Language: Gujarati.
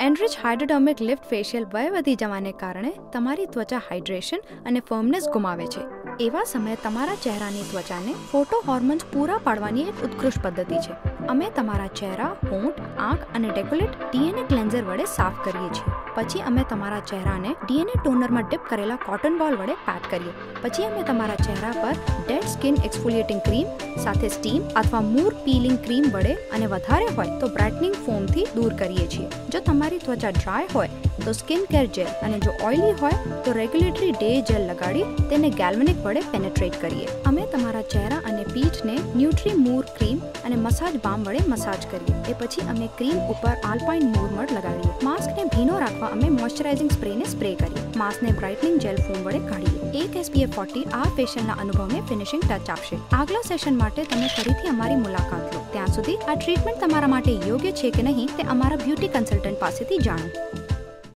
એનરિચ હાઇડ્રોડર્મિક લિફ્ટ ફેશિયલ વય વધી જવાને કારણે તમારી ત્વચા હાઇડ્રેશન અને ફર્મનેસ ગુમાવે છે. એવા સમયે તમારા ચહેરાની ત્વચાને ફોટો હોર્મોન્સ પૂરા પાડવાની એક ઉત્કૃષ્ટ પદ્ધતિ છે. અમે તમારા ચહેરા, હોઠ, આંખ અને ડેકોલેટ DNA ક્લેન્ઝર વડે સાફ કરીએ છીએ. પછી અમે તમારા ચહેરાને DNA ટોનરમાં ડિપ કરેલા કોટન બોલ વડે પેટ કરીએ. પછી અમે તમારા ચહેરા પર ડેડ સ્કિન એક્સફોલિએટિંગ ક્રીમ સાથે સ્ટીમ અથવા મૂર પીલિંગ ક્રીમ વડે અને વધારે હોય તો બ્રાઇટનિંગ ફોમથી દૂર કરીએ છીએ. જો તમારી ત્વચા ડ્રાય હોય તો સ્કિન કેર જેલ અને જો ઓઇલી હોય તો રેગ્યુલેટરી ડે જેલ લગાડી તેને ગેલ્વેનિક વડે પેનેટ્રેટ કરીએ. અમે તમારા ચહેરા અને પીઠને ન્યુટ્રી મૂર ક્રીમ અને મસાજ બામ વડે મસાજ કરીએ. એ પછી અમે ક્રીમ ઉપર આલ્પાઇન મૂર મડ લગાવીએ. માસ્કને ભીનો રાખવા અમે મોઇશ્ચરાઇઝિંગ સ્પ્રેને સ્પ્રે કરીએ. માસ્કને બ્રાઇટનિંગ જેલ ફોમ વડે કાઢીએ. એક SPF 40 આ ફેશિયલના અનુભવને ફિનિશિંગ ટચ આપશે. આગલા સેશન માટે તમે ફરીથી અમારી મુલાકાત લો. ત્યાં સુધી આ ટ્રીટમેન્ટ તમારા માટે યોગ્ય છે કે નહીં તે અમારા બ્યુટી કન્સલ્ટન્ટ પાસેથી જાણો.